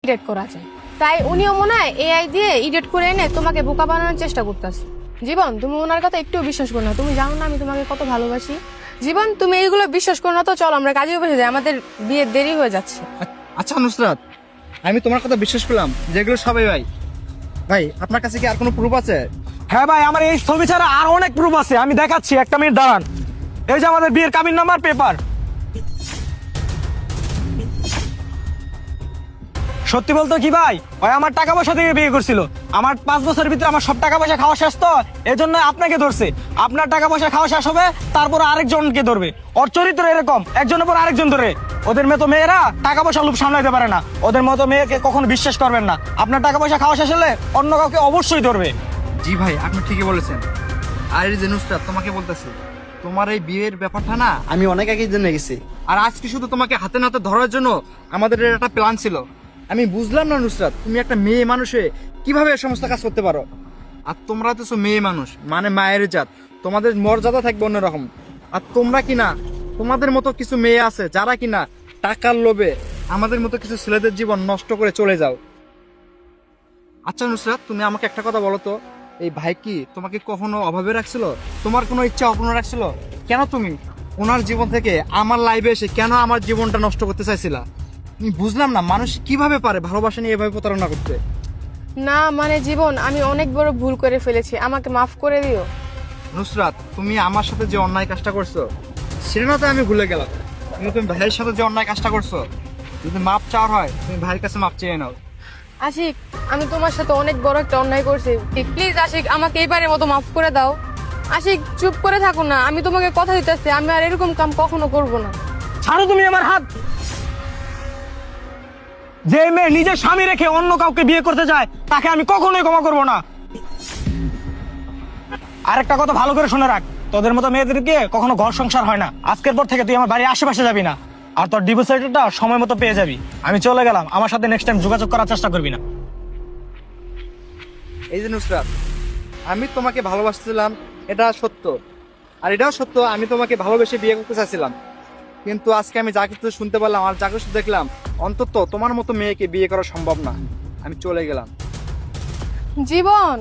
Edit করা যায়, তাই উনিও মনে হয় এআই দিয়ে এডিট করে এনে তোমাকে বোকা বানানোর চেষ্টা করতেছে। জীবন, তুমি ওনার কথা একটু বিশ্বাস করো না। তুমি জানো না আমি তোমাকে কত ভালোবাসি। জীবন, তুমি এইগুলো বিশ্বাস করো না তো চলো আমরা কাজে বসে যাই, আমাদের বিয়ের দেরি হয়ে যাচ্ছে। আচ্ছা নুসরাত, আমি তোমার কথা বিশ্বাস করলাম যেগুলো সবাই ভাই ভাই আপনার কাছে কি আর কোনো প্রুফ আছে? হ্যাঁ ভাই, আমার এই ছবি ছাড়া আর অনেক প্রুফ আছে, আমি দেখাচ্ছি, একটা মিনিট দাঁড়ান। এই যে আমাদের বিয়ের কাবিন নাম্বার পেপার। সত্যি বলতো কি ভাই, ওই আমার টাকা পয়সা থেকে বিয়ে করছিল। আমার 5 বছরের ভিতরে আমার সব টাকা পয়সা খাওয়া শেষ, তো এই জন্য আপনাকে ধরছে। আপনার টাকা পয়সা খাওয়া শেষ হবে, তারপর আরেকজনকে ধরবে। ওর চরিত্র এরকম, একজনের পর আরেকজন ধরে। ওদের মতো মেয়েরা টাকা পয়সা লোভ সামলাইতে পারে না। ওদের মতো মেয়েকে কখনো বিশ্বাস করবেন না। আপনার টাকা পয়সা খাওয়া শেষ হলে অন্য কাউকে অবশ্যই ধরবে। জি ভাই, আপনি ঠিকই বলেছেন। আর এই যে নুসরাত, তোমাকে বলতেছি, তোমার এই বিয়ের ব্যাপারটা না আমি অনেক আগেই জেনে গেছি। আর আজকে শুধু তোমাকে হাতে নাতে ধরার জন্য আমাদের এর একটা প্ল্যান ছিল। আমি বুঝলাম না নুসরাত, তুমি একটা মেয়ে মানুষে কিভাবে এই সমস্ত কাজ করতে পারো। আর তোমরা তো মেয়ে মানুষ, মানে মায়ের জাত, তোমাদের মর্যাদা থাকবে অন্যরকম। আর তোমরা কি না, তোমাদের মতো কিছু মেয়ে আছে যারা কিনা টাকার লোভে আমাদের মতো কিছু ছেলেদের জীবন নষ্ট করে চলে যাও। আচ্ছা নুসরাত, তুমি আমাকে একটা কথা বলো তো, এই ভাই কি তোমাকে কখনো অভাবে রাখছিল? তোমার কোনো ইচ্ছা অপূর্ণ রাখছিল? কেন তুমি ওনার জীবন থেকে আমার লাইফে এসে কেন আমার জীবনটা নষ্ট করতে চাইছিলা? আমি বুঝলাম না, মানুষ কিভাবে পারে ভালোবাসা নিয়ে এভাবে প্রতারণা করতে। না মানে জীবন, আমি অনেক বড় ভুল করে ফেলেছি, আমাকে মাফ করে দিও। নুসরাত, তুমি আমার সাথে যে অন্যায় কাজটা করছো সেটা না তো আমি ভুলে গেলাম, কিন্তু তুমি ভাইয়ের সাথে যে অন্যায় কাজটা করছো, যদি মাপ চাওয়ার হয় তুমি ভাইয়ের কাছে মাপ চেয়ে নাও। আশিক, আমি তোমার সাথে অনেক বড় একটা অন্যায় করছি, প্লিজ আশিক আমাকে এইবারের মতো মাফ করে দাও। আশিক চুপ করে থাকো না, আমি তোমাকে কথা দিতেছি আমি আর এরকম কাম কখনো করব না। ছাড়ো তুমি আমার হাত। যে মেয়ে নিজের স্বামী রেখে অন্য কাউকে বিয়ে করতে চায় তাকে আমি কখনোই ক্ষমা করবো না। আরেকটা কথা ভালো করে শুনে রাখ, তোদের মতো মেয়েদেরকে কখনো ঘর সংসার হয় না। আজকের পর থেকে তুই আমার বাড়ির আশেপাশে যাবি না, আর তোর ডিভোর্স লেটারটা সময় মতো পেয়ে যাবি। আমি চলে গেলাম, আমার সাথে নেক্সট টাইম যোগাযোগ করার চেষ্টা করবি না। এই যে নুসরাত, আমি তোমাকে ভালোবাসছিলাম, এটা সত্য। আর এটাও সত্য, আমি তোমাকে ভালোবেসে বিয়ে করতে চাইছিলাম। কিন্তু আজকে আমি যা কিছু শুনতে পারলাম আর যা কিছু দেখলাম, অন্তত তোমার মতো মেয়েকে বিয়ে করা সম্ভব না। আমি চলে গেলাম। জীবন,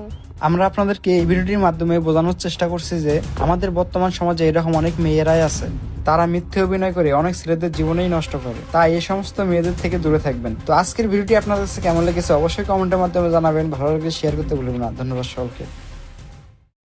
আমরা আপনাদেরকে এই ভিডিওটির মাধ্যমে বোঝানোর চেষ্টা করছি যে আমাদের বর্তমান সমাজে এরকম অনেক মেয়েরাই আছে, তারা মিথ্যে অভিনয় করে অনেক ছেলেদের জীবনেই নষ্ট করে। তাই এই সমস্ত মেয়েদের থেকে দূরে থাকবেন। তো আজকের ভিডিওটি আপনাদের কাছে কেমন লেগেছে অবশ্যই কমেন্টের মাধ্যমে জানাবেন। ভালো লাগলে শেয়ার করতে ভুলবেন না। ধন্যবাদ সকলকে।